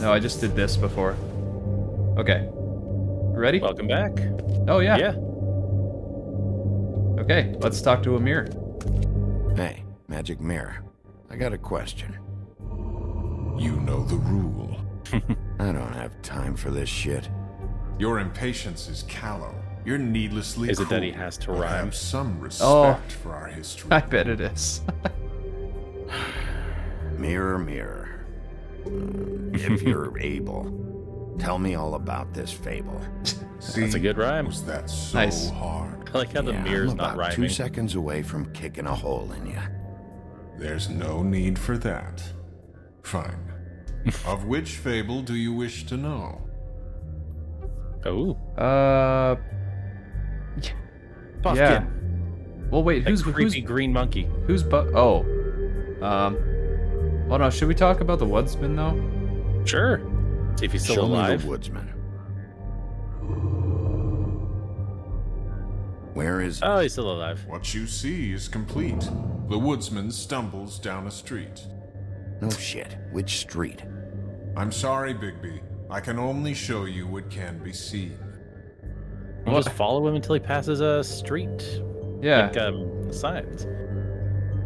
No, I just did this before. Okay. Ready? Welcome back. Oh, yeah. Yeah. Okay, let's talk to a mirror. Hey, magic mirror. I got a question. You know the rule. I don't have time for this shit. Your impatience is callow. You're needlessly Is it that cruel, he has to but rhyme? have some respect for our history. I bet it is. Mirror, mirror. If you're able, tell me all about this fable. See, That's a good rhyme. Was that so Nice. hard? I like how the Yeah, mirror's I'm not about 2 rhyming. seconds away from kicking a hole in you. There's no need for that. Fine. Of which fable do you wish to know? Oh, Buffkin. yeah. Well, wait, That who's creepy green monkey. Oh. Hold on, should we talk about the woodsman, though? Sure. See if he's still Show alive. me the woodsman. Where is... Oh, he's still alive. What you see is complete. The woodsman stumbles down a street. No shit. Which street? I'm sorry, Bigby. I can only show you what can be seen. We'll just follow him until he passes a street. Yeah. Like, signs.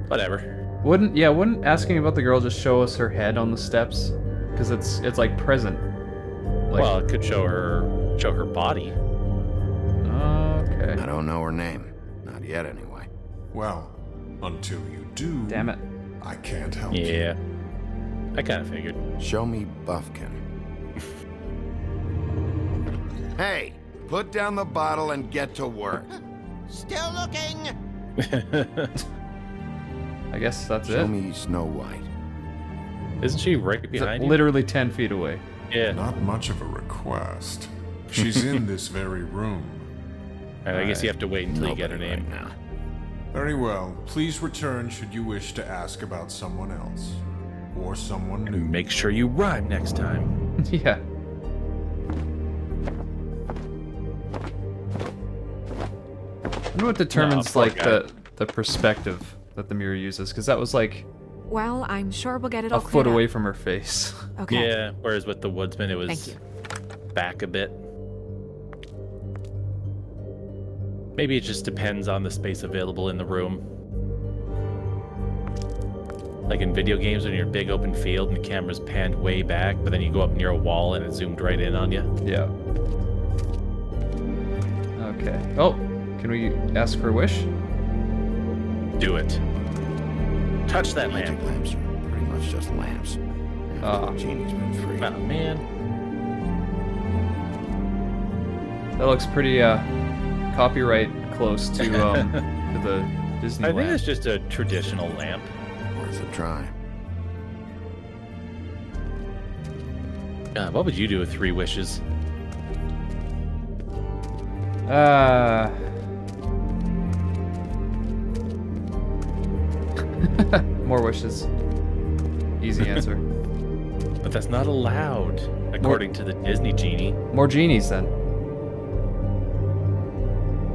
Whatever. Wouldn't asking about the girl just show us her head on the steps? Because it's like present. Like, Well, it could show her body. okay. I don't know her name. Not yet, anyway. Well, until you do, Damn it. I can't help you. Yeah. I kind of figured. Show me Buffkin. Hey, put down the bottle and get to work. Still looking. I guess that's Show it. me Snow White. Isn't she right It's behind you? literally 10 feet away. Yeah. Not much of a request. She's in this very room. I guess you have to wait until you get her Nobody name. right now. Very well. Please return should you wish to ask about someone else. Or someone new. Make sure you rhyme next time. Yeah. I wonder what determines poor like guy. the perspective that the mirror uses, because that was like Well, I'm sure we'll get it all a foot cleared up. away from her face. Okay. Yeah, whereas with the woodsman, it was Thank you. back a bit. Maybe it just depends on the space available in the room. Like in video games, when you're in a big open field and the camera's panned way back, but then you go up near a wall and it zoomed right in on you. Yeah. Okay. Oh, can we ask for a wish? Do it. Touch that Magic lamp. lamps are pretty much just lamps. Ah. The genie's been free. Oh, man. That looks pretty copyright close to to the Disney I think land. it's just a traditional lamp. Worth a try. What would you do with 3 wishes? More wishes. Easy answer. But that's not allowed, according to the Disney genie. More genies then.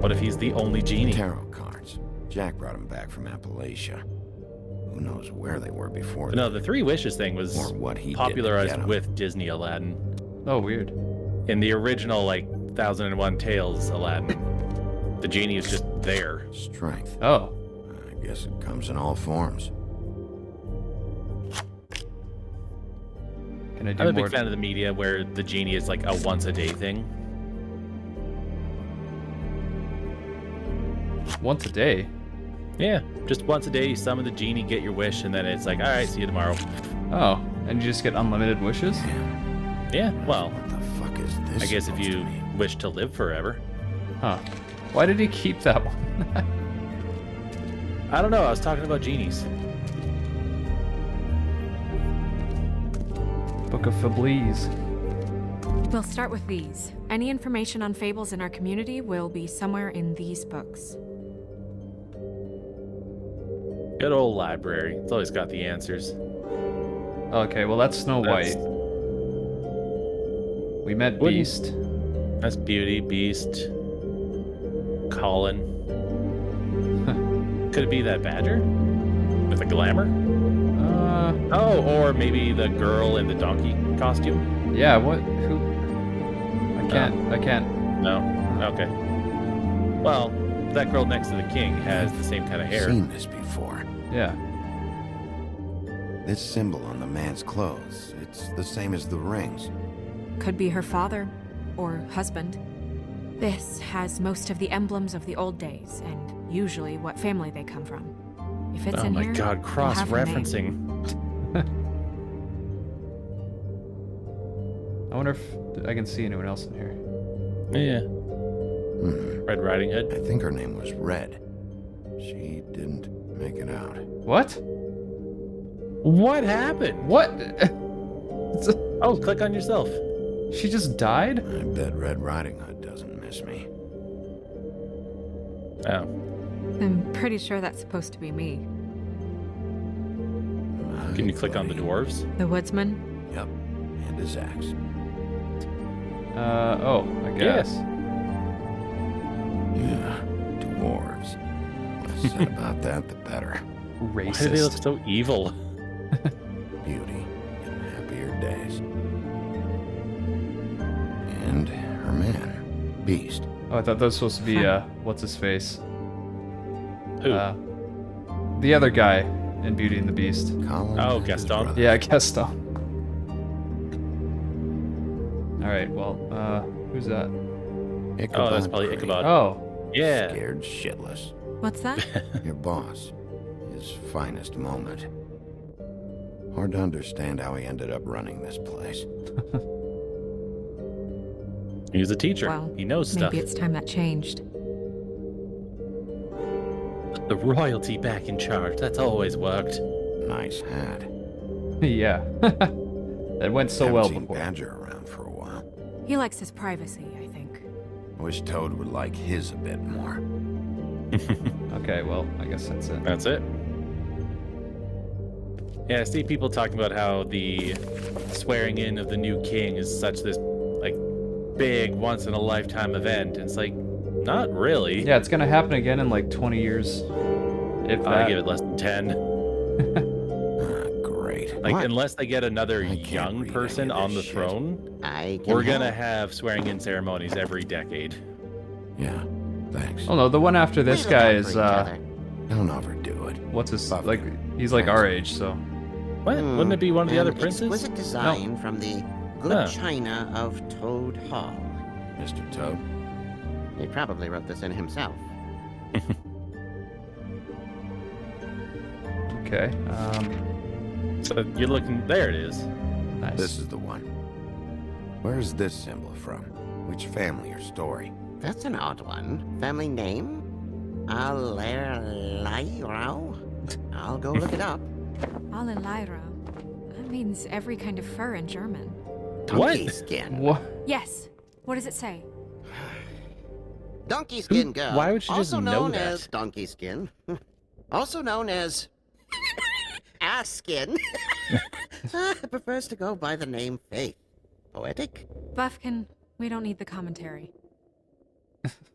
What if he's the only genie? Tarot cards. Jack brought them back from Appalachia. Who knows where they were before No, that. the 3 wishes thing was Or what he did to popularized get 'em. with Disney Aladdin. Oh, weird. In the original, like, 1001 Tales Aladdin, the genie is just there. Strength. Oh. I guess it comes in all forms. Can I do I'm a more? big fan of the media where the genie is like a once-a-day thing. Once a day. Yeah, just once a day, you summon the genie, get your wish, and then it's like, all right, see you tomorrow. Oh, and you just get unlimited wishes? Yeah, well, What the fuck is this? I guess if supposed you to mean? wish to live forever. Huh. Why did he keep that one? I don't know, I was talking about genies. Book of Febleze. We'll start with these. Any information on fables in our community will be somewhere in these books. Good old library. It's always got the answers. Okay, well that's Snow That's- White. We met Wouldn't- Beast. That's Beauty, Beast, Colin. Could it be that badger? With a glamour? Oh, or maybe the girl in the donkey costume? Yeah, what? Who? I can't. No? Okay. Well, that girl next to the king has the same kind of hair. Seen this before. Yeah. This symbol on the man's clothes, it's the same as the rings. Could be her father or husband. This has most of the emblems of the old days and usually what family they come from. If it's Oh in my here, god, we'll have her name. cross-referencing. I wonder if I can see anyone else in here. Yeah. Red Riding I Hood. think her name was Red. She didn't make it out. What? What happened? What? Oh, click on yourself. She just died? I bet Red Riding Hood doesn't miss me. Oh. I'm pretty sure that's supposed to be me. Can you click on the dwarves? The woodsman? Yep, and his axe. Oh, I guess. Yeah, dwarves. The less said about that, the better. Why do they look Racist. so evil? Beauty in happier days. And her man, Beast. Oh, I thought that was supposed to be, what's his face? Who? The other guy in Beauty and the Beast. Colin Oh, and his Gaston? brother. Yeah, Gaston. Alright, well, who's that? Ichabod Oh, that's probably Crane. Ichabod. Oh, Yeah. Scared shitless. What's that? Your boss. His finest moment. Hard to understand how he ended up running this place. He was a teacher. Well, He knows stuff. maybe it's time that changed. The royalty back in charge. That's always worked. Nice hat. yeah. That went so Haven't well seen before. Badger around for a while. He likes his privacy, I think. I wish Toad would like his a bit more. Okay, well, I guess that's it. That's it. Yeah, I see people talking about how the swearing in of the new king is such this like big once in a lifetime event. It's like not really. Yeah, it's gonna happen again in like 20 years. If I that. give it less than 10. Great. Like What? unless they get another I can't young read person any of on the this shit. throne, I can we're gonna help. have swearing in ceremonies every decade. Yeah, thanks. Oh no, the one after this We look guy out is, for each other. Don't overdo it. what's his, Buff. like, he's like our age, so. What? Wouldn't it be one of the An other princes? Exquisite design from the good Huh. china of Toad Hall. Mr. Toad. He probably wrote this in himself. Okay, So you're looking. There it is. nice. This is the one. Where is this symbol from? Which family or story? That's an odd one. Family name? Alerlyrao? I'll go look it up. Alelyra. That means every kind of fur in German. Donkey What? skin. What? Yes. What does it say? Donkey skin girl. why would she just also know known that? as donkey skin. Also known as ass skin. Prefers to go by the name Faith. Poetic? Buffkin, we don't need the commentary.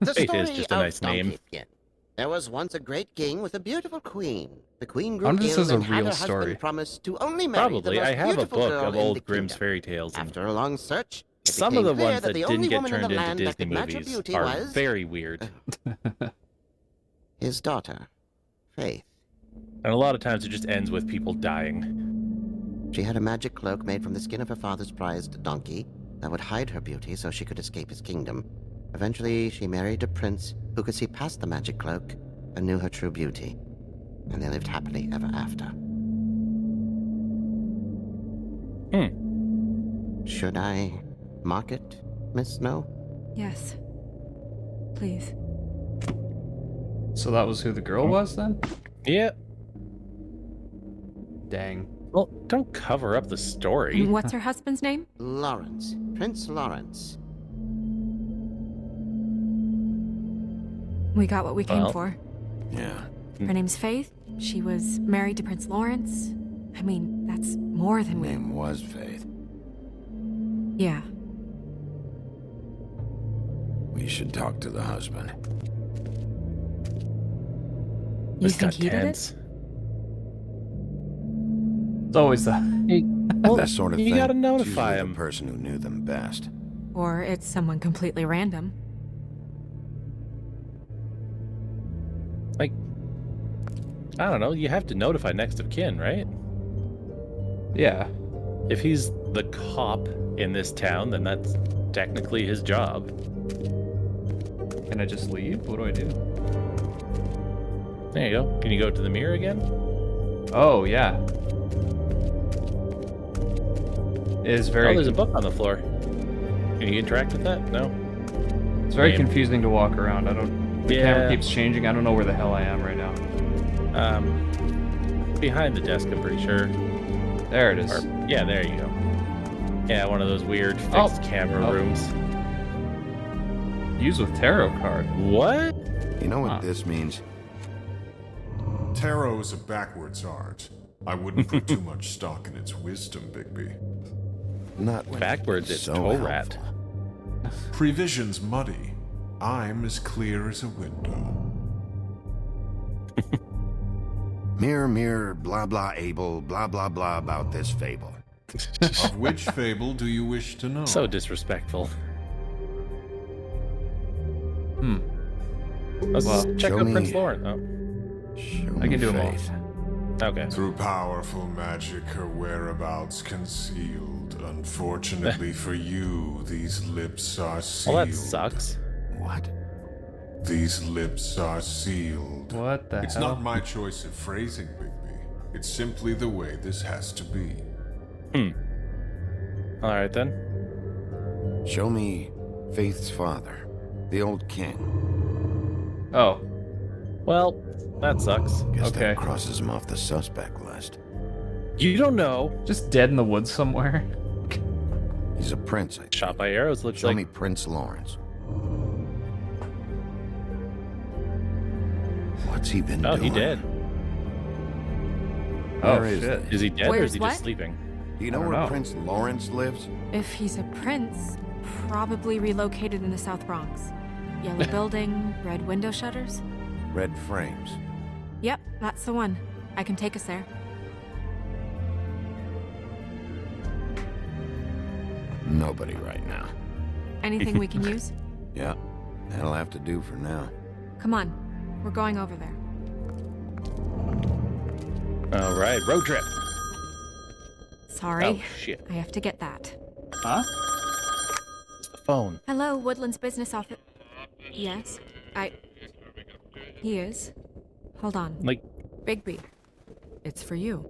The Faith story is just a of nice name. Donkey Skin. There was once a great king with a beautiful queen. The queen grew wonder if this ill is a and had real her story. husband promise to only marry the Probably. most I have a beautiful book girl of in old the Grimm's kingdom. fairy tales, and After a long search, it some of became the clear ones that the only didn't get woman in turned the into land that Disney could match her movies beauty are was very weird. his daughter, Faith. And a lot of times it just ends with people dying. She had a magic cloak made from the skin of her father's prized donkey that would hide her beauty so she could escape his kingdom. Eventually, she married a prince who could see past the magic cloak and knew her true beauty. And they lived happily ever after. Should I mark it, Miss Snow? Yes. Please. So that was who the girl was then? Yeah. Dang. Well, don't cover up the story. And what's her husband's name? Lawrence. Prince Lawrence. We got what we came Well. for. Yeah. Her name's Faith. She was married to Prince Lawrence. I mean, that's more than we... Name was Faith. Yeah. We should talk to the husband. You This think got he did it? tense. It's always the... Well, This sort of you thing. gotta it's notify usually him. the person who knew them best. Or it's someone completely random. Like, I don't know. You have to notify next of kin, right? Yeah. If he's the cop in this town, then that's technically his job. Can I just leave? What do I do? There you go. Can you go to the mirror again? Oh, yeah. It is Oh, very... there's a book on the floor. Can you interact with that? No? It's very Game. confusing to walk around. I don't... The camera keeps changing. I don't know where the hell I am right now. Behind the desk, I'm pretty sure. There it is. Or, yeah, there you go. Yeah, one of those weird fixed camera rooms. Use with tarot card. What? You know what this means? Tarot is a backwards art. I wouldn't put too much stock in its wisdom, Bigby. Not when Backwards, it's so toe rat. helpful. Prevision's muddy. I'm as clear as a window. Mirror, mirror, blah blah able, blah blah blah about this fable. Of which fable do you wish to know? So disrespectful. Let's Well, check show out me- Prince Lauren. Oh, Show I me can do 'em all. faith. okay. Through powerful magic, her whereabouts concealed. Unfortunately for you, these lips are sealed. Well, that sucks. What? These lips are sealed. What the It's hell? not my choice of phrasing, Bigby. It's simply the way this has to be. All right then. Show me Faith's father, the old king. Oh. Well, that sucks. Guess Okay. that crosses him off the suspect list. You don't know. Just dead in the woods somewhere. He's a prince, I think. Shot by arrows looks Show like. me Prince Lawrence. What's he been Oh, doing? he did. Oh, Where is shit. he? Is he dead or is Where's he what? just sleeping? Do you know I don't where know. Prince Lawrence lives? If he's a prince, probably relocated in the South Bronx. Yellow building, red window shutters. Red frames. Yep, that's the one. I can take us there. Nobody right now. Anything we can use? Yeah, that'll have to do for now. Come on, we're going over there. All right, road trip. Sorry, Oh shit. I have to get that. Huh? It's the phone. Hello, Woodland's business office. Yes, He is. Hold on. Like, Bigby. It's for you.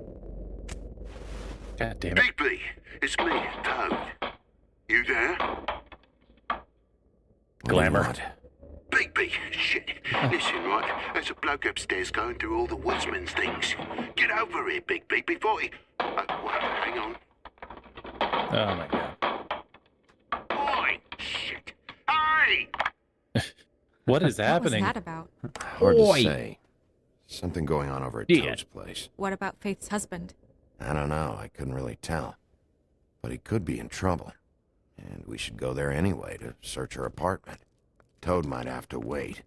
god damn it. Bigby, it's me, Toad. You there? What do you Glamour. want? Bigby, shit. Listen, right, there's a bloke upstairs going through all the woodsman's things. Get over here, Bigby, before he... wait, hang on. Oh my god. Oi, shit. Hey! What is happening? What was that about? Hard Oi. to say. Something going on over at Yeah. Toad's place. What about Faith's husband? I don't know. I couldn't really tell. But he could be in trouble. And we should go there anyway to search her apartment. Toad might have to wait.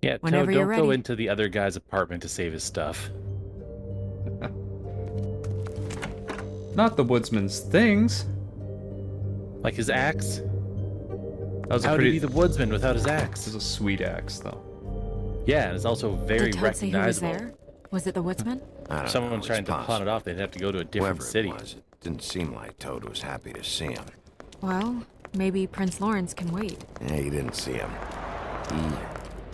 Yeah, Whenever Toad, you're don't go ready. into the other guy's apartment to save his stuff. Not the woodsman's things. Like his axe? That was How a did pretty... he be the woodsman without his This axe? is a sweet axe, though. Yeah, and it's also very Did Toad say who was recognizable. there? Was it the woodsman? I don't know. Someone It's trying to pawn possible. it off, they'd have to go to a different Whoever city. it was, it didn't seem like Toad was happy to see him. Well, maybe Prince Lawrence can wait. Yeah, he didn't see him. He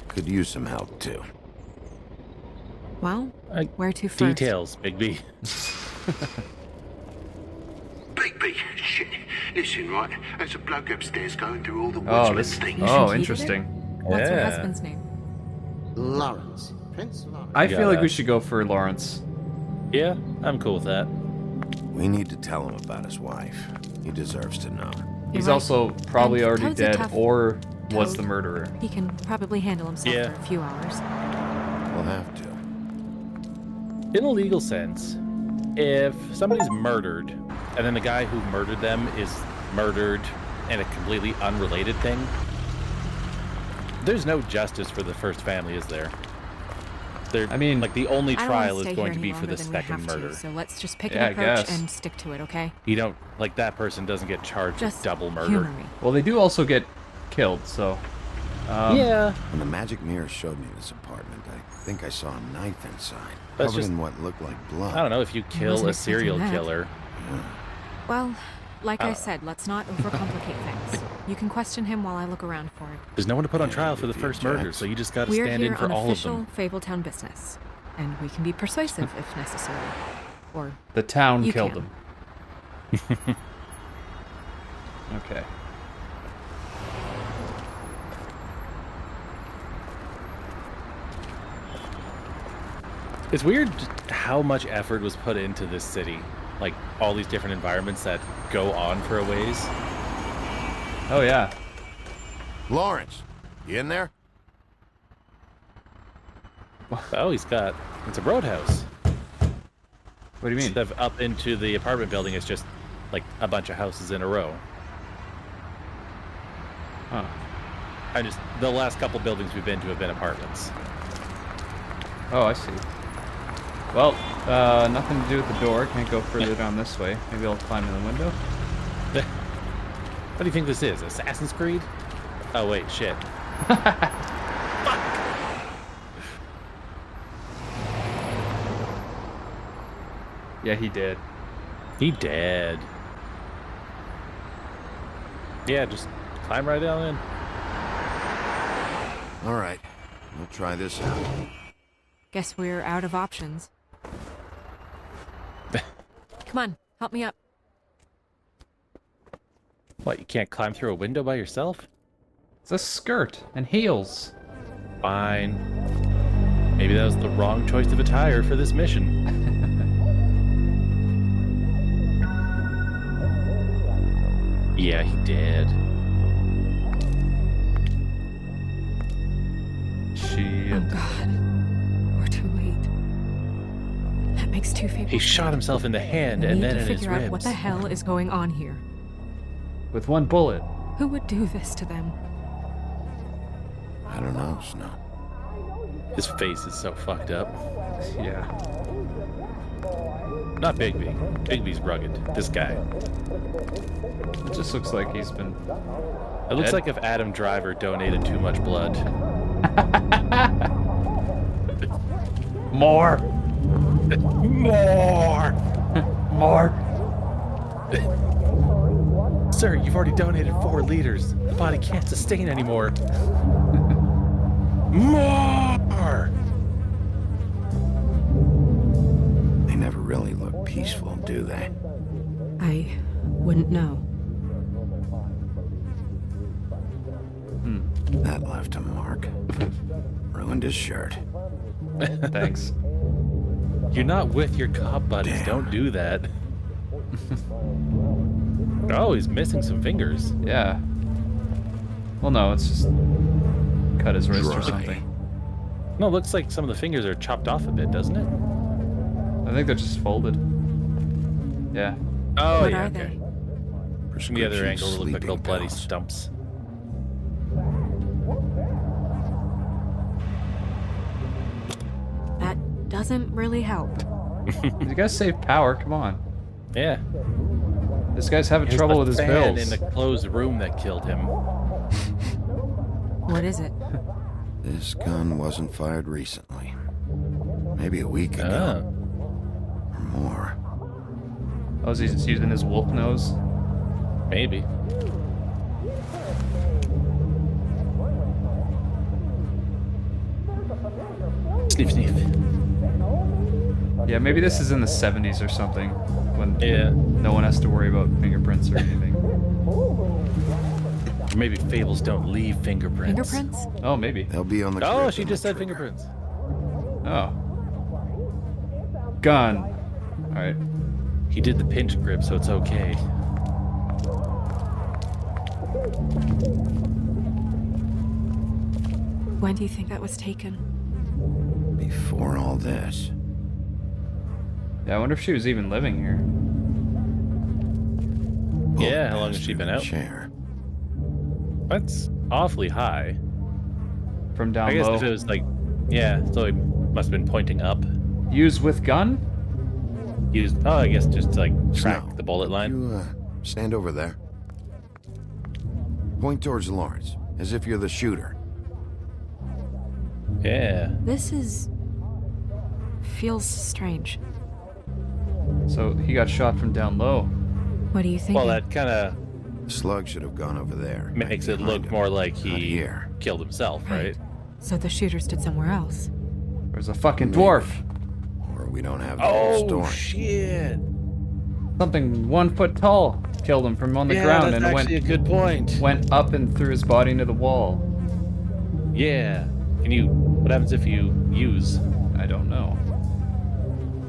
could use some help, too. Well, Uh, where to first? Details, Bigby. Bigby, shit. Listen, right, there's a bloke upstairs going through all the Oh, woodsman's this... things. You Oh, think he did it? interesting. What's her Yeah. husband's name? Lawrence. Prince Lawrence. I Yeah, feel like that- we should go for Lawrence. Yeah, I'm cool with that. We need to tell him about his wife. He deserves to know. He's right. also probably And already Toad's a dead tough or was Toad. the murderer. He can probably handle himself Yeah. for a few hours. We'll have to. In a legal sense, if somebody's murdered, and then the guy who murdered them is murdered in a completely unrelated thing, there's no justice for the first family, is there? They're, I mean, like, the only I don't wanna trial is stay going here to any be for longer the than we second have to, murder. so let's just pick Yeah, I an approach guess. and stick to it, okay? You don't, like, that person doesn't get charged Just with double murder. humor me. well, they do also get killed, so. Yeah. When the magic mirror showed me this apartment, I think I saw a knife inside, That's covered just- in what looked like blood. I don't know if you kill wasn't a serial expecting that. killer. Well, like I said, let's not overcomplicate things. You can question him while I look around for it. There's no one to put on Yeah, trial for the if he first murder, objects. so you just gotta We're stand here in for on all of official them. Fabletown business, and we can be persuasive if necessary. Or The town You killed can. him. Okay. It's weird how much effort was put into this city. Like, all these different environments that go on for a ways. Oh, yeah. Lawrence, you in there? Oh, it's a roadhouse. What do you mean? Instead of up into the apartment building, it's just like a bunch of houses in a row. Huh. The last couple buildings we've been to have been apartments. Oh, I see. Well, nothing to do with the door. Can't go further down this way. Maybe I'll climb in the window. What do you think this is? Assassin's Creed? Oh, wait, shit. Yeah, he did. He dead. Yeah, just climb right down in. All right, we'll try this out. guess we're out of options. Come on, help me up. What, you can't climb through a window by yourself? It's a skirt and heels. Fine. Maybe that was the wrong choice of attire for this mission. Yeah, he did. Shit. Oh god. We're too late. That makes two fables. He shot himself in the hand We and need then to in his figure out ribs. what the hell is going on here. With one bullet. Who would do this to them? I don't know, Snow. His face is so fucked up. Yeah. Not Bigby. Bigby's rugged. This guy. It just looks like he's been. It looks Dead? like if Adam Driver donated too much blood. More! More! More! Sir, you've already donated 4 liters. The body can't sustain anymore. More! They never really look peaceful, do they? I wouldn't know. That left a mark. Ruined his shirt. Thanks. You're not with your cop buddies. Damn. Don't do that. Oh, he's missing some fingers. Yeah. Well, no, it's just cut his wrist or Dry. something. No, it looks like some of the fingers are chopped off a bit, doesn't it? I think they're just folded. Yeah. Oh, What yeah, are okay. they? From the other Prescription angle, it looked like little sleeping bloody pills. stumps. That doesn't really help. You guys save power, come on. Yeah. This guy's having It was trouble the with his fan bills. in the closed room that killed him. What is it? This gun wasn't fired recently. Maybe a week ago. Oh, Or more. Oh, is he just using his wolf nose? maybe. Sniff, sniff. Yeah, maybe this is in the 70s or something. When Yeah. no one has to worry about fingerprints or anything. Or maybe fables don't leave fingerprints. Fingerprints? Oh, maybe. They'll be on the Oh, grip she and just the said trigger. fingerprints. Oh. Gun. Alright. He did the pinch grip, so it's okay. When do you think that was taken? Before all this. Yeah, I wonder if she was even living here. Yeah, how long has Passed she been through the out? Chair. That's awfully high. From down I guess low. if it was like, yeah, so it Must have been pointing up. Use with gun? I guess just to, like, track Snow, the bullet line. You, stand over there. Point towards Lawrence, as if you're the shooter. Yeah. This feels strange. So he got shot from down low. What do you think? Well, that kind of The slug should have gone over there. makes it behind look him. more like Not he here. killed himself, right? So the shooter stood somewhere else. There's a fucking dwarf. Or we don't have the whole Oh, story. shit. Something 1 foot tall killed him from on the Yeah, ground that's and it actually a good point. went up and threw his body into the wall. Yeah. What happens if you use? I don't know.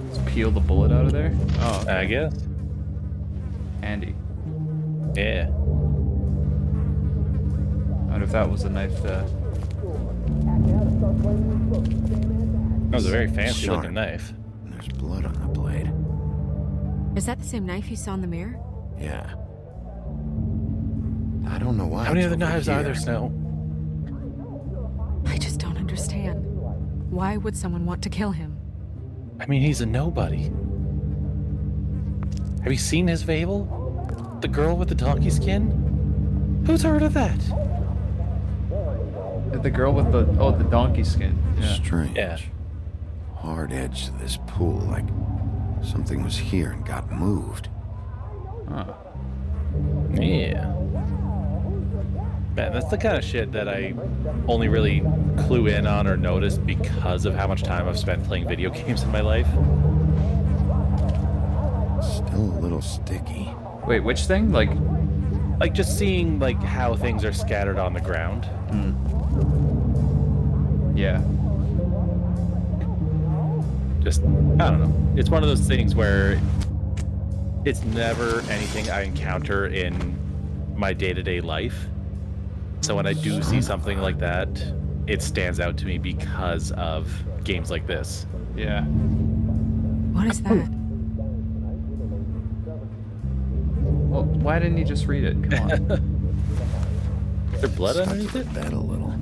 Just peel the bullet out of there? Oh, I guess. handy. Yeah. I wonder if that was a knife That was a very fancy Sharp. looking knife. There's blood on the blade. Is that the same knife you saw in the mirror? Yeah. I don't know why. How many it's other over knives are here. there, Snow? I just don't understand. Why would someone want to kill him? I mean, he's a nobody. Have you seen his fable? The girl with the donkey skin? Who's heard of that? The girl with the donkey skin. Yeah. Strange. Yeah. Hard edge to this pool, like something was here and got moved. Huh. Yeah. Man, that's the kind of shit that I only really clue in on or notice because of how much time I've spent playing video games in my life. Still a little sticky. Wait, which thing? Like, Like just seeing like how things are scattered on the ground. yeah. Just, I don't know. It's one of those things where it's never anything I encounter in my day-to-day life. So when I do see something like that, it stands out to me because of games like this. Yeah. What is that? Well, why didn't you just read it? Come on. Is there blood Stuck to underneath the it? bed a little.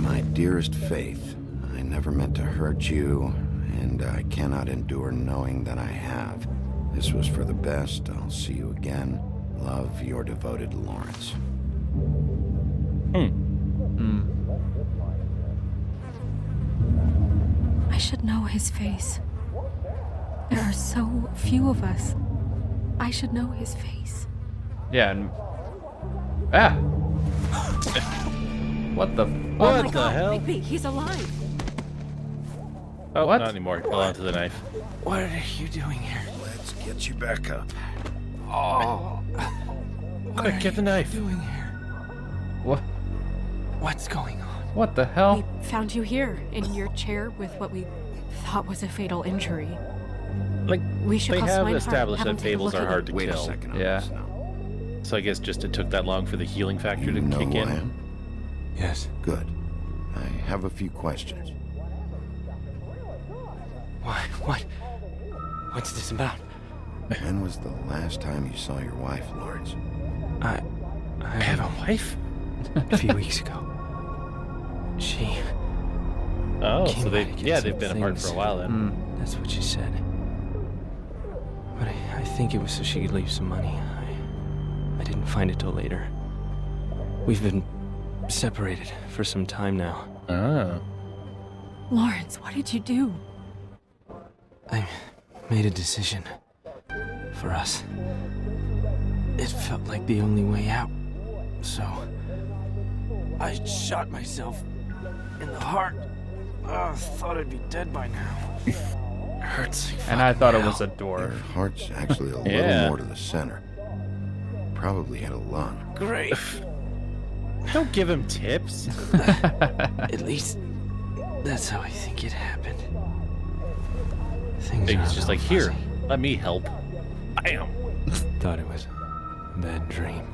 My dearest Faith, I never meant to hurt you, and I cannot endure knowing that I have. This was for the best. I'll see you again. Love, your devoted Lawrence. I should know his face. There are so few of us. I should know his face. Yeah, and... Ah! What the... What my the God, hell? Bigby, he's alive. Oh, What? not anymore. Hold on to the knife. What are you doing here? Let's get you back up. Oh. Quick, get the knife. Doing here? What? What's going on? What the hell? We found you here, in your chair with what we thought was a fatal injury. Like, We should they call have Swinehart, established have him that take a fables look are at hard to Wait kill. a second. Yeah. Snow. So I guess just it took that long for the healing factor You to know kick who I in. am? Yes. Good. I have a few questions. Why? What? What's this about? When was the last time you saw your wife, Lawrence? I I have a wife? a few weeks ago. She. Oh, Came so out against they've some been apart things. for a while then. That's what she said. But I think it was so she could leave some money. I didn't find it till later. We've been separated for some time now. Oh. Lawrence, what did you do? I made a decision. For us. It felt like the only way out. So... I shot myself in the heart. Oh, thought I'd be dead by now. Hurts. like And I thought it fucking was a Your dwarf. heart's actually a Yeah. little more to the center. Probably had a lung. hell. Great. Don't give him tips. At least that's how I think it happened. Things He are was a just little like, here, fuzzy. let me help. Bam. Thought it was a bad dream.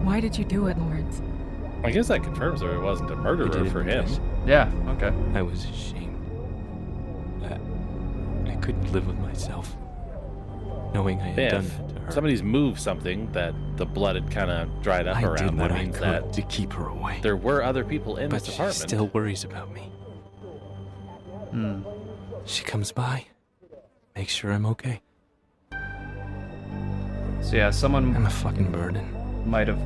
Why did you do it, Lawrence? I guess that confirms that it wasn't a I murderer did it for him. because Yeah, okay. I was ashamed. I couldn't live with myself. knowing I had done If that to her. somebody's moved something that the blood had kind of dried up I around, did what that I means could that to keep her away. there were other people in But this she apartment. still worries about me. She comes by, makes sure I'm okay. So yeah, someone I'm a fucking burden. might have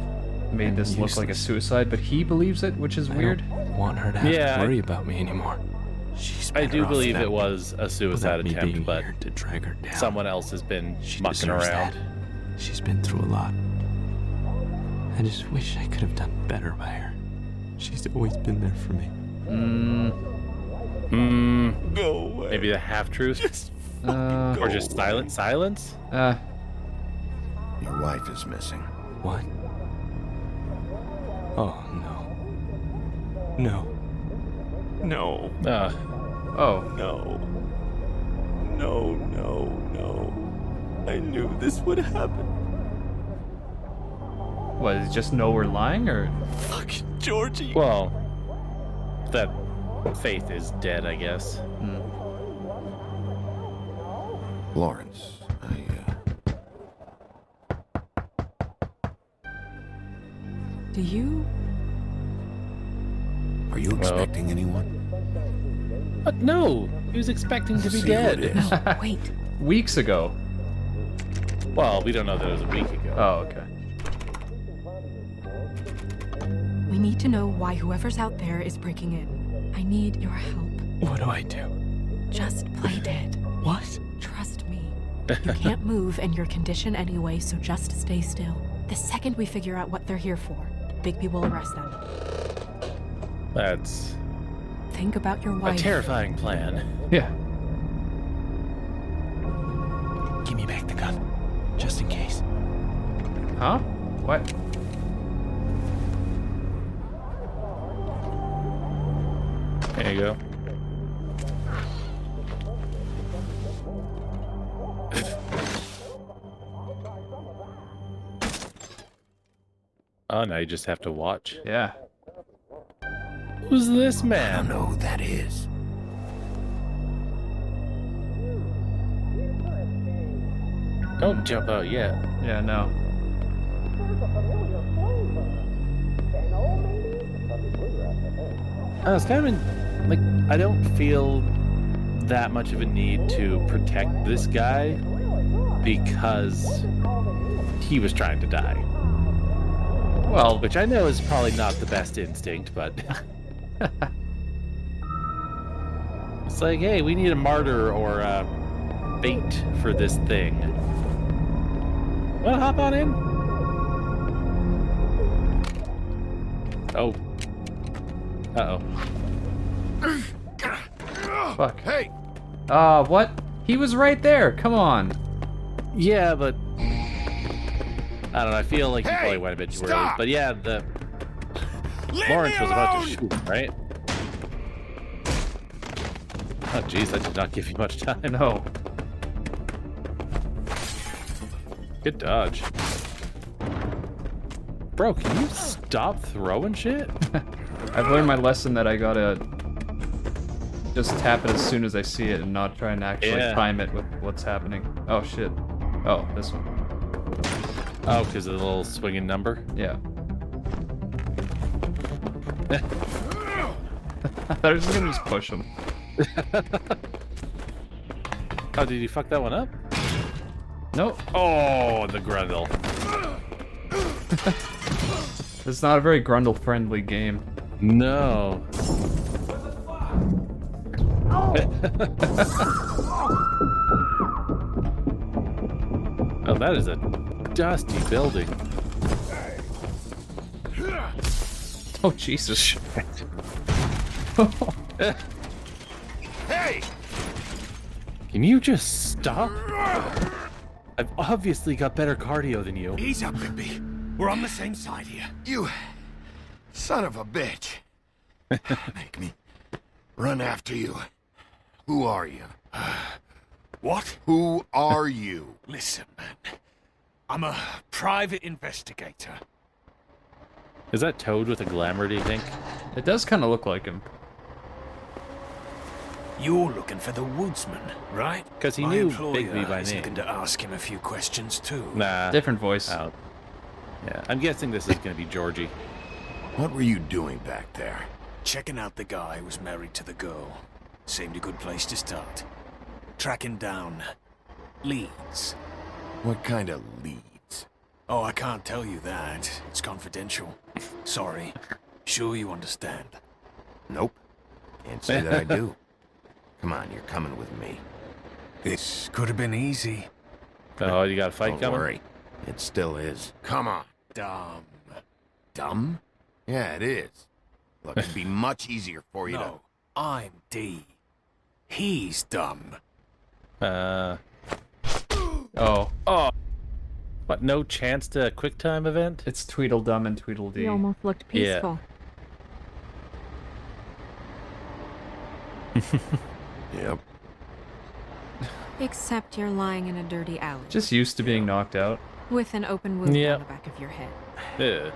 made this look like a suicide, but he believes it, which is weird. I don't want her to have Yeah, to worry about me anymore. She's I better do off believe without it was a suicide without me attempt, being but here to drag her down. someone else has been She mucking deserves around. that. She's been through a lot. I just wish I could have done better by her. She's always been there for me. Go away. Maybe the half-truth? Or just silence? Your wife is missing. What? Oh, no. No. No. Oh. No. No, no, no. I knew this would happen. What, does he just know we're lying, or? Fucking Georgie. Well, that faith is dead, I guess. Lawrence, Do you? are you expecting anyone? But no, he was expecting to be See who it dead. is. Wait. Weeks ago. Well, we don't know that it was a week ago. Oh, okay. We need to know why whoever's out there is breaking in. I need your help. What do I do? Just play dead. What? Trust me. You can't move in your condition anyway, so just stay still. The second we figure out what they're here for, Bigby will arrest them. That's Think about your a wife. terrifying plan. Yeah. Give me back the gun. Just in case. Huh? What? There you go. Oh, now you just have to watch. Yeah. Who's this I don't man? know who that is. Don't jump out yet. Yeah, no. It's kind of like, I don't feel that much of a need to protect this guy because he was trying to die. Well, Which I know is probably not the best instinct, but it's like, hey, we need a martyr or a bait for this thing. Wanna hop on in? Oh. Uh-oh. fuck. Hey! What? He was right there. Come on. Yeah, but I don't know. I feel like he Hey, probably went a bit too early. stop! But yeah, the Leave Lawrence me was about to alone! shoot, right? Oh, jeez, that did not give you much time. No. Good dodge. Bro, can you stop throwing shit? I've learned my lesson that I gotta just tap it as soon as I see it and not try and actually Yeah. time it with what's happening. Oh, shit. Oh, this one. Oh, because of the little swinging number? Yeah. I thought I was gonna just push him. Oh, did you fuck that one up? Nope. Oh, the grundle. It's not a very Grundle-friendly game. No. Oh, that is a dusty building. Oh, Jesus. Hey! Can you just stop? I've obviously got better cardio than you. Ease up, Bigby. We're on the same side here. You son of a bitch. Make me run after you. Who are you? What? Who are you? Listen, man. I'm a private investigator. Is that Toad with a glamour, do you think? It does kind of look like him. You're looking for the woodsman, right? 'Cause he My knew employer Bigby by is name. looking to ask him a few questions too. Nah. Different voice. Oh. Yeah, I'm guessing this is going to be Georgie. What were you doing back there? Checking out the guy who was married to the girl. Seemed a good place to start. Tracking down leads. What kind of leads? Oh, I can't tell you that. It's confidential. Sorry. Sure you understand. Nope. Can't say that I do. Come on, you're coming with me. This could have been easy. Oh, you got a fight Don't coming? worry. It still is. Come on. Dumb. Dumb? Yeah, it is. Look, it'd be much easier for you No, I'm D. He's dumb. Oh. Oh. What, no chance to a quick time event? It's Tweedledum and Tweedledee. He almost looked Yeah. peaceful. to. Yep. Except you're lying in a dirty alley. Just used to being knocked out. With an open wound Yep. on the back of your head. Ugh. Yep.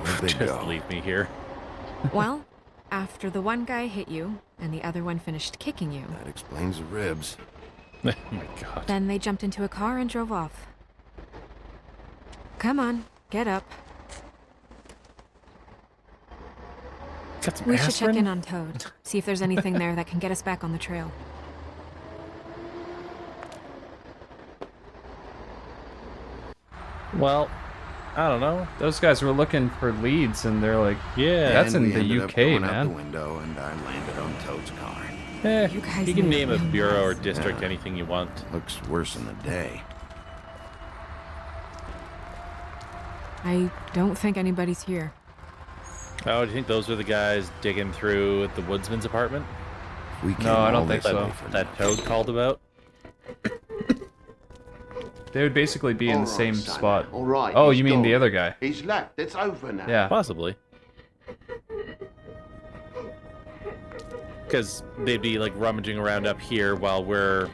Where'd they Just go? leave me here. Well, after the one guy hit you, and the other one finished kicking you, That explains the ribs. Oh my god. then they jumped into a car and drove off. Come on, get up. Got some We should check aspirin? in on Toad, see if there's anything there that can get us back on the trail. Well, I don't know. Those guys were looking for leads, and they're like, Yeah. That's And in we the ended up UK, going out man. the window, and I landed on Toad's car. You guys you can need name a to bureau or relax. district Yeah. anything you want. Looks worse in the day. I don't think anybody's here. Oh, do you think those are the guys digging through the woodsman's apartment? We came No, I don't all think this so. way for That nothing. Toad called about? They would basically be in the All right, same son. spot. All right, Oh, he's you mean the gone. other guy? He's left. It's over now. Yeah. Possibly. Because they'd be like rummaging around up here while we're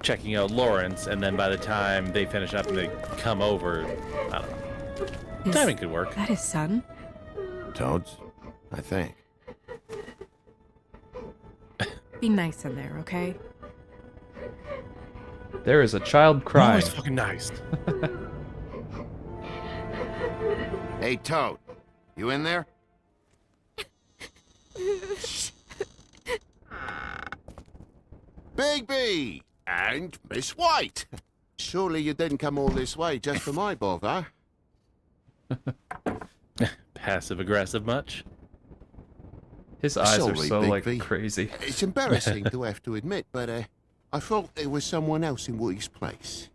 checking out Lawrence, and then by the time they finish up and they come over, I don't know. Is Timing could work. that his son? Toads? I think. Be nice in there, okay? There is a child crying. Always fucking nice. Hey, Toad. You in there? Bigby! And Miss White! Surely you didn't come all this way just for my bother? Passive aggressive much? His eyes are Sorry, so Big like V. crazy. It's embarrassing to have to admit, but I thought there was someone else in Woody's place.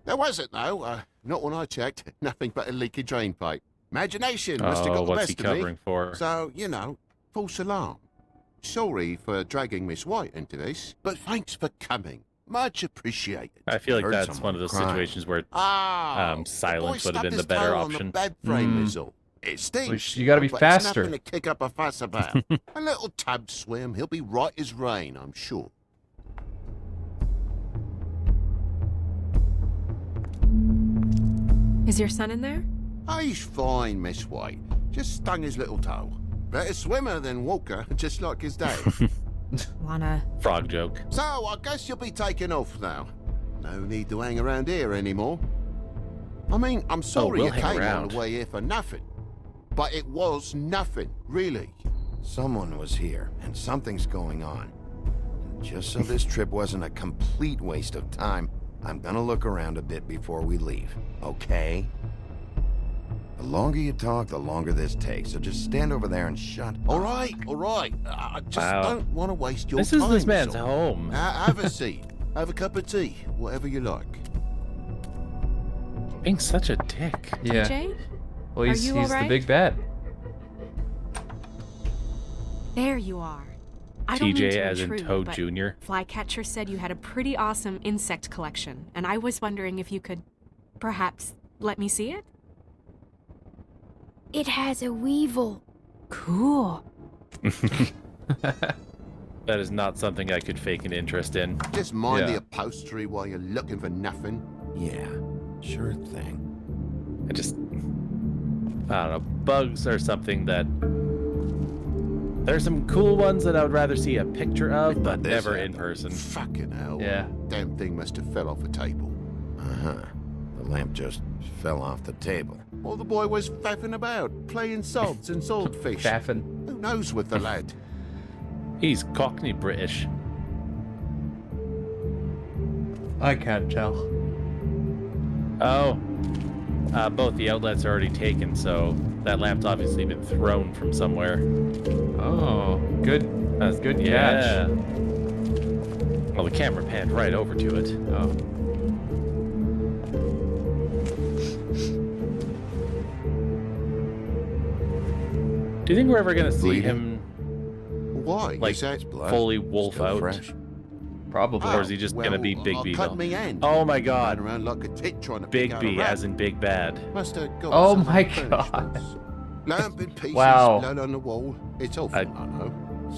There wasn't, though. Not when I checked. Nothing but a leaky drain pipe. Imagination must have Oh, got the what's he best of me. covering for? So, you know, false alarm. Sorry for dragging Miss White into this, but thanks for coming. Much appreciated. I feel like Heard that's someone one of those crying. situations where Ah, silence the would have boy been the stubbed his better toe option. On the bed frame is all. It stinks. You gotta be but faster. It's nothing to kick up a fuss about. A little tub swim, he'll be right as rain, I'm sure. Is your son in there? Oh, he's fine, Miss White. Just stung his little toe. Better swimmer than Walker, just like his dad. Wanna... Frog joke. So, I guess you'll be taking off now. No need to hang around here anymore. I mean, I'm sorry we'll you hang came all around. the way here for nothing. But it was nothing, really. Someone was here, and something's going on. And just so this trip wasn't a complete waste of time, I'm gonna look around a bit before we leave, okay? The longer you talk, the longer this takes, so just stand over there and shut up. All right. I just Wow. don't want to waste your This time. is this man's all. home. Have a seat. Have a cup of tea. Whatever you like. Being such a dick. Yeah. TJ? Well, he's you the alright? big bad. There you are. I don't mean TJ to as in intrude, Toad but Jr. Flycatcher said you had a pretty awesome insect collection, and I was wondering if you could, perhaps, let me see it? It has a weevil. Cool. That is not something I could fake an interest in. Just mind Yeah. the upholstery while you're looking for nothing. Yeah, sure thing. I don't know. Bugs are something that There's some cool ones that I would rather see a picture of, but this never in happened. person. Fucking hell. Yeah. Damn thing must have fell off a table. Uh-huh. The lamp just fell off the table. Or the boy was faffing about, playing sods and swordfish. Faffin. Who knows with the lad? He's Cockney British. I can't tell. Oh. Both the outlets are already taken, so that lamp's obviously been thrown from somewhere. Oh, good. That's good catch. Yeah. Well, the camera panned right over to it. Oh. Do you think we're ever gonna see Bleeding? him Why? like Is that Blood? fully wolf Still out? fresh? Probably. Or is he just gonna be Big I B cut though? me hand. Oh my Ran god. around like a tit trying to Big pick out B a rat. as in Big Bad. Must have got Oh some my punishments. Lamp in pieces, Wow. blood on the wall. It's awful, I know.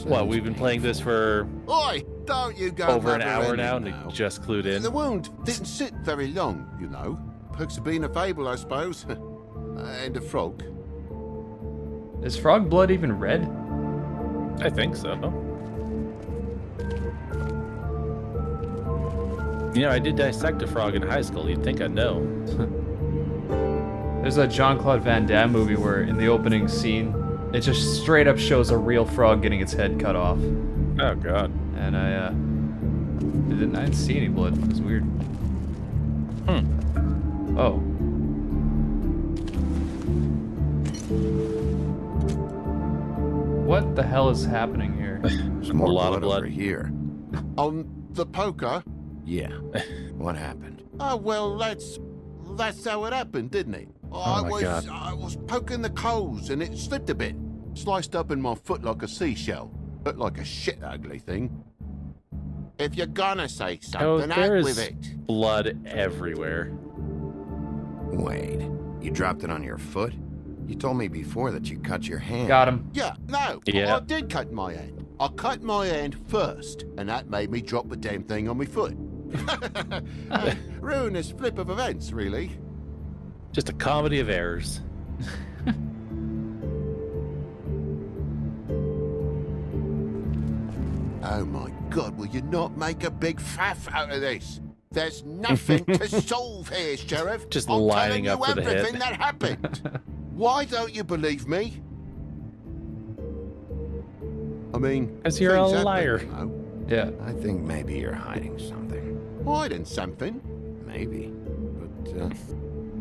Well, we've been playing this for Oi, don't you go over an mother hour ending now and we just clued in. The wound didn't sit very long, you know. Perks of being a fable, I suppose. And a frog. Is frog blood even red? I think so. You know, I did dissect a frog in high school. You'd think I'd know. There's a Jean-Claude Van Damme movie where in the opening scene, it just straight up shows a real frog getting its head cut off. Oh god. And I didn't see any blood. It was weird. Oh. What the hell is happening here? There's more A lot of blood blood. over here. On the poker? Yeah. What happened? Oh, well, that's how it happened, didn't it? my God. I was poking the coals and it slipped a bit. Sliced up in my foot like a seashell. Looked like a shit ugly thing. If you're gonna say Oh, something, there act with is it. blood everywhere. Wait. You dropped it on your foot? You told me before that you cut your hand. Got him. Yeah, no, Yeah. I did cut my hand. I cut my hand first, and that made me drop the damn thing on my foot. Ruinous flip of events, really. Just a comedy of errors. Oh my God, will you not make a big faff out of this? There's nothing to solve here, Sheriff. Just I'm lining telling up you for the hit. everything that happened. Why don't you believe me? I mean, 'Cause you're a things happen, liar. you know. Yeah. I think maybe you're hiding something. Hiding something? Maybe. But,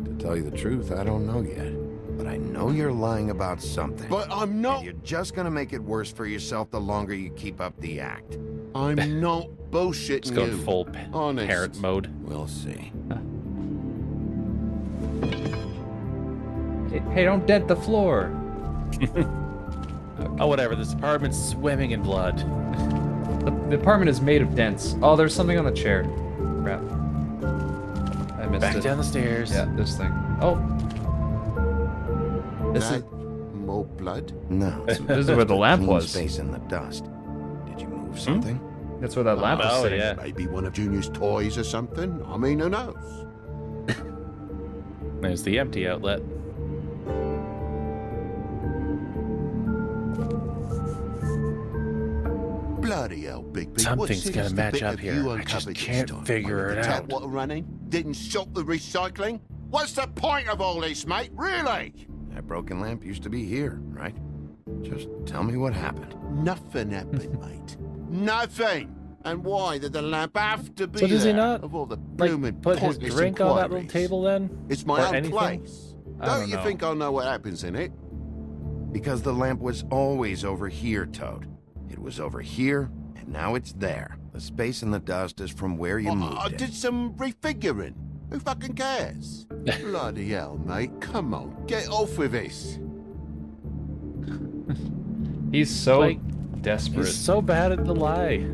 to tell you the truth, I don't know yet. But I know you're lying about something. But I'm not. And you're just gonna make it worse for yourself the longer you keep up the act. I'm not bullshitting Just going you. full Honest. parent mode. We'll see. Hey, don't dent the floor. Oh, whatever. This apartment's swimming in blood. The apartment is made of dents. Oh, there's something on the chair. Crap. I missed Back it. down the stairs. Yeah, this thing. Oh. This is That more blood? No. this is where the lamp Clean was. space in the dust. Did you move something? That's where that lamp was Oh, sitting. yeah. Maybe one of Junior's toys or something. I mean, who knows? There's the empty outlet. Bloody hell, Big B. Something's What's gonna the match bit up of here. you I just uncovered this can't time? figure it The tap out. water running? Didn't stop the recycling? What's the point of all this, mate? Really? That broken lamp used to be here, right? Just tell me what happened. Nothing happened, mate. Nothing. And why did the lamp have to be So does he there? not, Of all the Like, blooming put his pointless drink on that little inquiries. table then? It's my Or own anything? place. I Don't don't you know. think I know what happens in it? Because the lamp was always over here, Toad. It was over here, and now it's there. The space in the dust is from where you moved I it. did some refiguring. Who fucking cares? Bloody hell, mate. Come on, get off with this. He's so Like, desperate. He's so bad at the lie.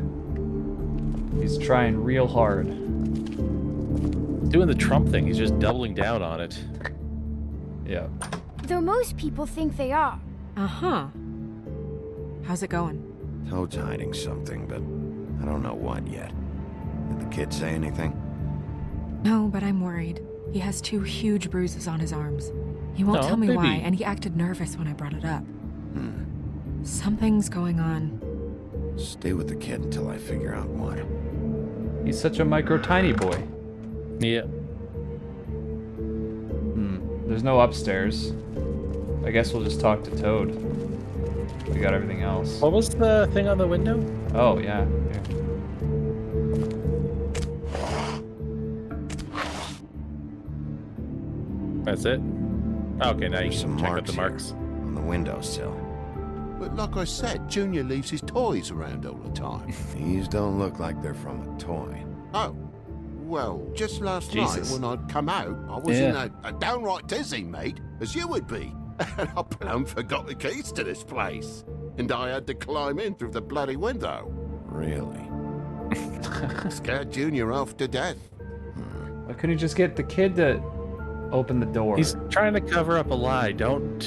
He's trying real hard. Doing the Trump thing. He's just doubling down on it. Yeah. Though most people think they are. Uh-huh. How's it going? Toad's hiding something, but I don't know what yet. Did the kid say anything? No, but I'm worried. He has 2 huge bruises on his arms. He won't Oh, tell me why, baby. and he acted nervous when I brought it up. Something's going on. Stay with the kid until I figure out what. He's such a micro tiny boy. Yeah. There's no upstairs. I guess we'll just talk to Toad. We got everything else. What was the thing on the window? Oh, yeah. Here. That's it? Okay, now you There's can some check out marks the marks. here on the windowsill. But like I said, Junior leaves his toys around all the time. These don't look like they're from a toy. Oh, well, just last Jesus. night when I'd come out, I was in a downright dizzy, mate, as you would be. And I plumb forgot the keys to this place. And I had to climb in through the bloody window. Really? Scared Junior off to death. Why couldn't you just get the kid to open the door? He's trying to cover up a lie. Don't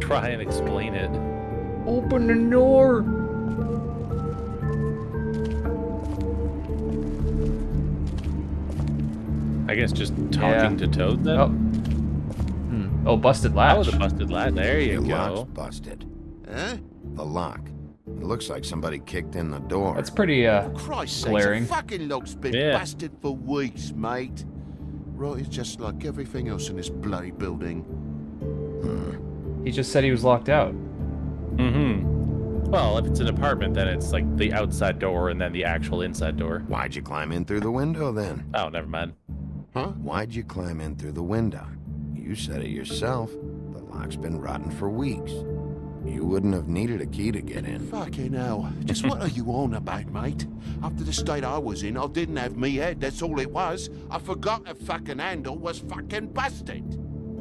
try and explain it. Open the door! I guess just talking to Toad then? Oh. Oh, busted latch. Oh, the busted latch. There you The go. lock's busted. Eh? The lock. It looks like somebody kicked in the door. That's pretty, Christ's glaring. sakes, the fucking lock's been busted for weeks, mate. Right, it's just like everything else in this bloody building. He just said he was locked out. Well, if it's an apartment, then it's like the outside door and then the actual inside door. Why'd you climb in through the window then? Oh, never mind. Huh? Why'd you climb in through the window? You said it yourself. The lock's been rotten for weeks. You wouldn't have needed a key to get in. Fucking hell. Just what are you on about, mate? After the state I was in, I didn't have me head, that's all it was. I forgot the fucking handle was fucking busted.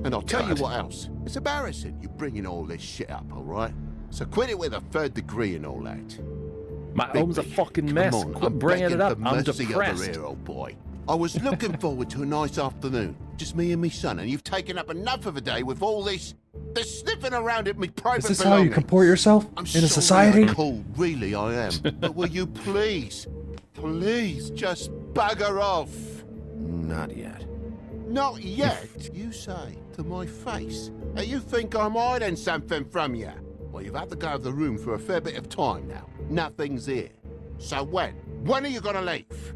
And I'll tell you what else. It's embarrassing you bringing all this shit up, all right? So quit it with a 3rd degree and all that. My home's a fucking Come mess. on, Quit I'm bringing it begging up. for I'm mercy depressed. over here, old boy. I was looking forward to a nice afternoon, just me and me son, and you've taken up enough of a day with all this sniffing around at me private Is this how you belongings. comport yourself I'm in a sorry society? I'm cold, really I am. But will you please just bugger off? Not yet. Not yet, you say, to my face. And you think I'm hiding something from you? Well, you've had to go out of the room for a fair bit of time now. Nothing's here. So when? When are you gonna leave?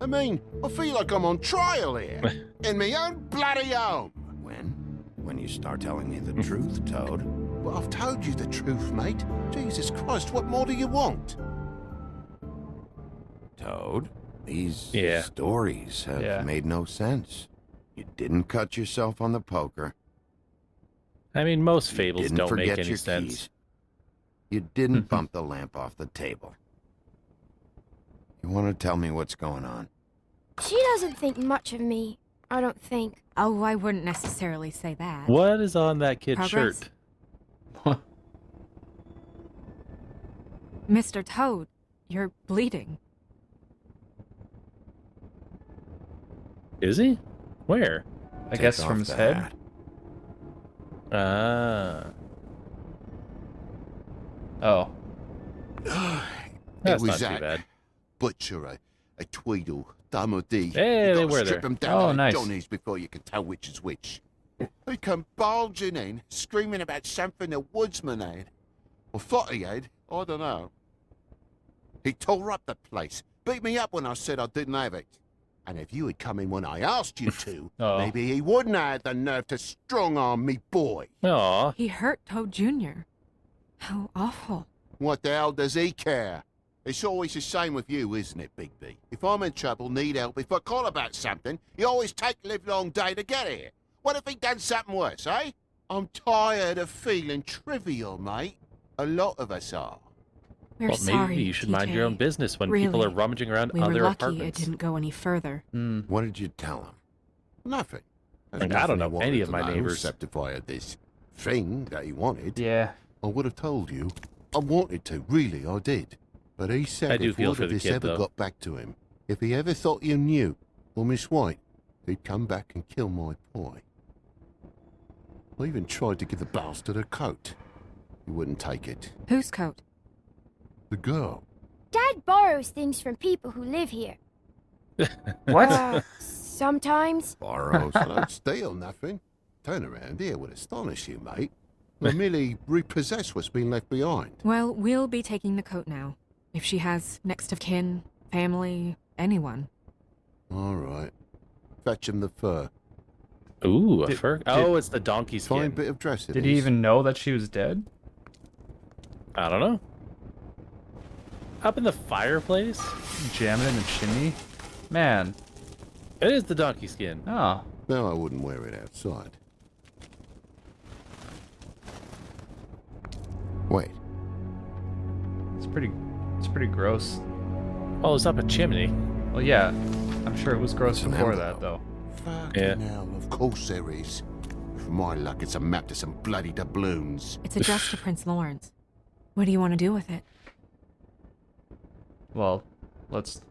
I mean, I feel like I'm on trial here. In my own bloody home. When? When you start telling me the truth, Toad. Well, I've told you the truth, mate. Jesus Christ, what more do you want? Toad, these Yeah. stories have made no sense. You didn't cut yourself on the poker. I mean, most You fables didn't don't forget make any your sense. keys. You didn't bump the lamp off the table. You want to tell me what's going on? She doesn't think much of me, I don't think. Oh, I wouldn't necessarily say that. What is on that kid's Progress? shirt? Mr. Toad, you're bleeding. Is he? Where? I guess Take from off his the head. hat. Ah. Oh. That's was not too that bad. butcher, a Tweedle, Dumody. Hey, You they gotta were strip there. them down Oh, like nice. Johnny's before you can tell which is which. He come bulging in, screaming about something the woodsman had. Or thought he had, I don't know. He tore up the place, beat me up when I said I didn't have it. And if you had come in when I asked you to, Oh. maybe he wouldn't have had the nerve to strong-arm me boy. Aw. He hurt Toad Jr. How awful. What the hell does he care? It's always the same with you, isn't it, Bigby? If I'm in trouble, need help, if I call about something, you always take the livelong day to get here. What if he done something worse, eh? I'm tired of feeling trivial, mate. A lot of us are. We're Well, sorry, maybe you should mind your own TJ. business when people are Really, rummaging around We were other lucky apartments. it didn't go any further. What did you tell him? Nothing. There's Like, I don't nothing he know any wanted of to my know, neighbors. Except if I had this thing that he wanted. Yeah. I would have told you. I wanted to, really, I did. But he said I do if feel word for of the this kid, ever though. got back to him, if he ever thought you knew, or Miss White, he'd come back and kill my boy. I even tried to give the bastard a coat. He wouldn't take it. Whose coat? The girl. Dad borrows things from people who live here. What? Sometimes. Borrows. I don't steal nothing. Turn around here would astonish you, mate. Or merely repossess what's been left behind? Well, we'll be taking the coat now. If she has next of kin, family, anyone. All right. Fetch him the fur. Ooh, a fur. Oh, it's the donkey skin. Fine bit of dress it Did he is. even know that she was dead? I don't know. Up in the fireplace? Jamming in the chimney? Man. It is the donkey skin. Oh. No, I wouldn't wear it outside. Wait. It's pretty gross. Oh, it's up a chimney. Well, yeah. I'm sure it was gross It's an before envelope. that, though. Fucking hell, of course there is. For my luck, it's a map to some bloody doubloons. It's addressed to Prince Lawrence. What do you want to do with it? Well, let's...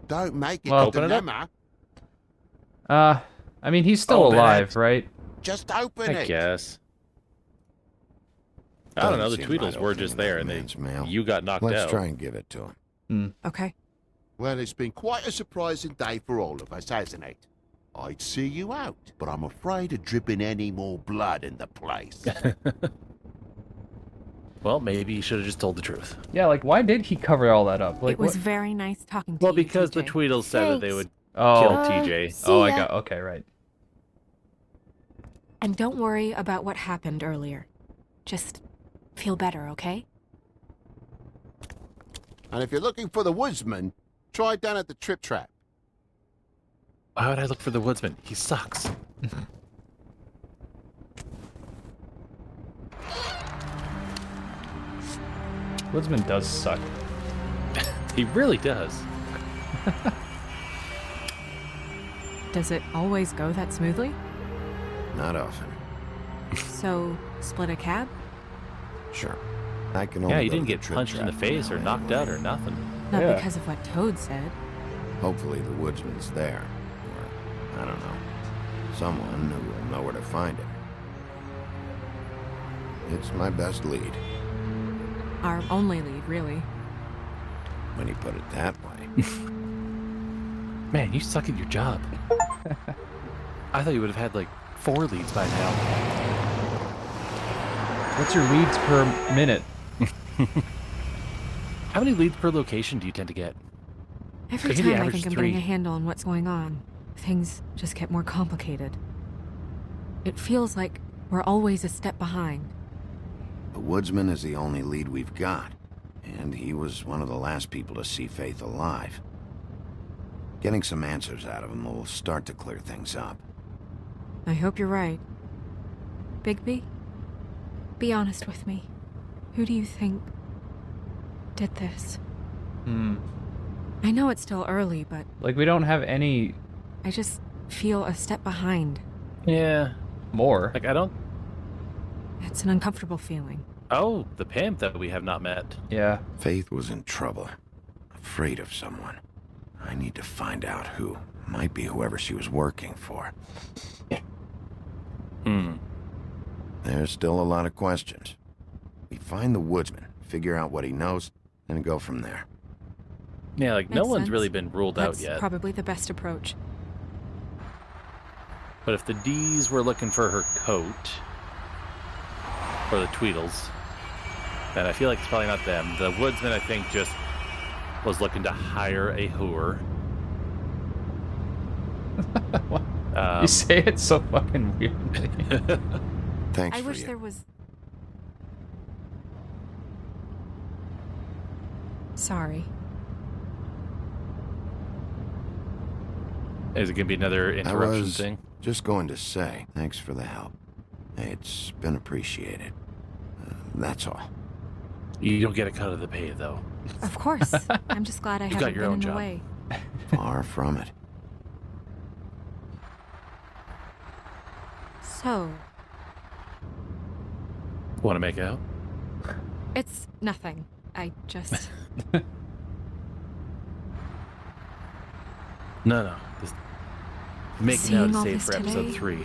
Don't make it Well, a open it up. dilemma. I mean, he's still Open alive, it. right? Just open I it. guess. I don't know. The Doesn't seem Tweedles right were opening just there, and that man's mail. you got knocked Let's out. try and give it to him. Okay. Well, it's been quite a surprising day for all of us, hasn't it? I'd see you out, but I'm afraid of dripping any more blood in the place. Well, maybe you should have just told the truth. Yeah, like, why did he cover all that up? Like, it was what? very nice talking to Well, you, because the TJ. Tweedles said that they would Oh, kill TJ. See oh, I ya. got... Okay, right. And don't worry about what happened earlier. Just feel better, okay? And if you're looking for the woodsman, try down at the Trip Trap. Why would I look for the woodsman? He sucks. Woodsman does suck. He really does. Does it always go that smoothly? Not often. So, split a cab? Sure. I can only Yeah, you go to didn't the get Trip punched in the Trap face or now knocked anyway. out or nothing. Not Yeah. because of what Toad said. Hopefully the woodsman's there. Or, I don't know. Someone who will know where to find him. It's my best lead, Our only lead, really. when you put it that way. Man, you suck at your job. I thought you would have had like 4 leads by now. What's your leads per minute? How many leads per location do you tend to get? Every I think the time I average think I'm is getting a 3. handle on what's going on, things just get more complicated. It feels like we're always a step behind. The woodsman is the only lead we've got, and he was one of the last people to see Faith alive. Getting some answers out of him will start to clear things up. I hope you're right. Bigby, be honest with me. Who do you think did this? I know it's still early, but Like, we don't have any I just feel a step behind. Yeah. more. Like, I don't... It's an uncomfortable feeling. Oh, the pimp that we have not met. Yeah. Faith was in trouble, afraid of someone. I need to find out who. Might be whoever she was working for. There's still a lot of questions. We find the woodsman, figure out what he knows, and go from there. Yeah, like, no Makes one's sense. really been ruled That's out yet. probably the best approach. But if the D's were looking for her coat, or the Tweedles, then I feel like it's probably not them. The woodsman, I think, just was looking to hire a whore. You say it so fucking weirdly. Thanks I for wish you. there was... Sorry. Is it going to be another I interruption was thing? just going to say, thanks for the help. It's been appreciated. That's all. You don't get a cut of the pay, though. Of course. I'm just glad I You got haven't your been own in the job. way. Far from it. So, Want to make out? it's nothing. I just... No. Just making Seeing out is all saved this for episode today? 3.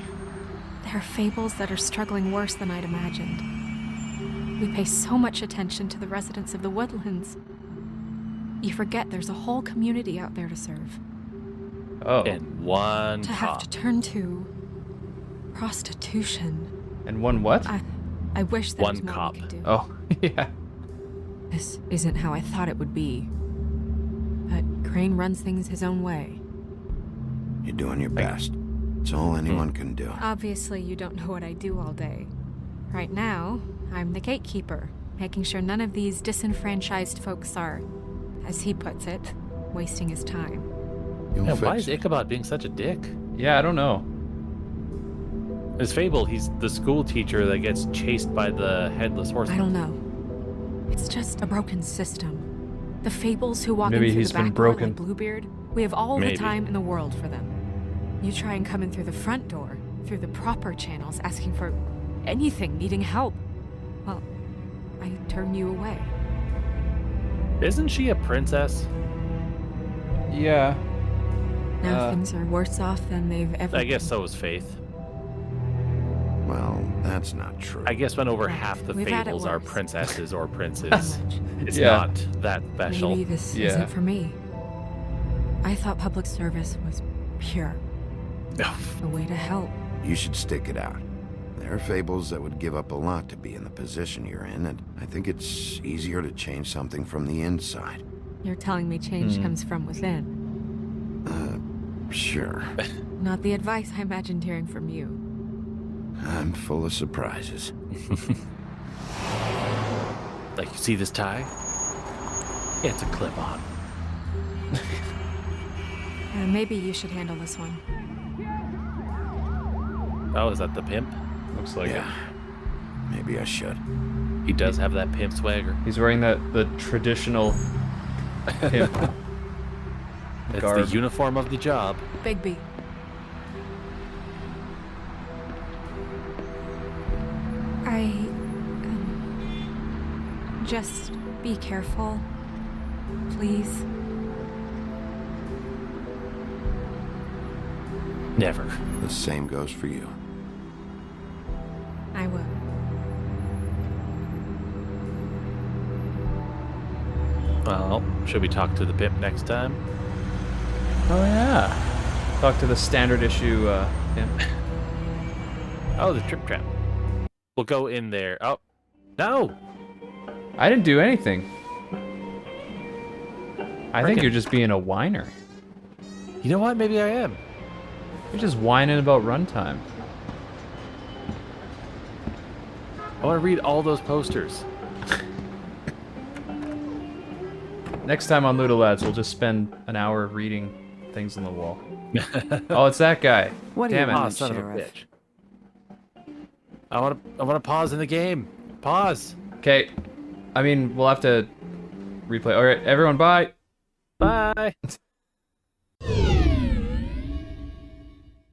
There are fables that are struggling worse than I'd imagined. We pay so much attention to the residents of the woodlands. You forget there's a whole community out there to serve. Oh. And one To have cop. to turn to prostitution. And one what? I wish there was One more cop. we could do. Oh, yeah. This isn't how I thought it would be. But Crane runs things his own way. You're doing your best. It's all anyone can do. Obviously, you don't know what I do all day. Right now, I'm the gatekeeper, making sure none of these disenfranchised folks are, as he puts it, wasting his time. You'll Yeah, why fix is it. Ichabod being such a dick? Yeah, I don't know. His Fable, he's the school teacher that gets chased by the headless horseman. I don't know. It's just a broken system. The Fables who walk Maybe in through he's the been back door broken. like Bluebeard, we have all Maybe. the time in the world for them. You try and come in through the front door, through the proper channels, asking for anything, needing help. Well, I turn you away. Isn't she a princess? Yeah. Now things are worse off than they've ever I guess been. so is Faith. Well, that's not true. I guess when over Right. half the We've had it Fables are worse. princesses or That princes, much. it's Yeah. not that special. Maybe this Yeah. isn't for me. I thought public service was pure. A way to help. You should stick it out. There are fables that would give up a lot to be in the position you're in, and I think it's easier to change something from the inside. You're telling me change comes from within. Sure. Not the advice I imagined hearing from you. I'm full of surprises. Like, you see this tie? It's a clip-on. Maybe you should handle this one. Oh, is that the pimp? Looks like Yeah. Maybe I should. He does have that pimp swagger. it. He's wearing the traditional pimp It's garb. the uniform of the job. Bigby. Just be careful. Please. Never. The same goes for you. I will. Well, should we talk to the pimp next time? Oh yeah. Talk to the standard issue pimp. Oh, the trip trap. We'll go in there. Oh, no! I didn't do anything. I think Frickin'. you're just being a whiner. You know what? Maybe I am. You're just whining about runtime. I want to read all those posters. Next time on LudoLads, we'll just spend an hour reading things on the wall. Oh, it's that guy. What do Damn you it. Ah, want, son of a Sheriff? bitch. I want to pause in the game. Pause. Okay. I mean, we'll have to replay. All right, everyone, bye. Bye.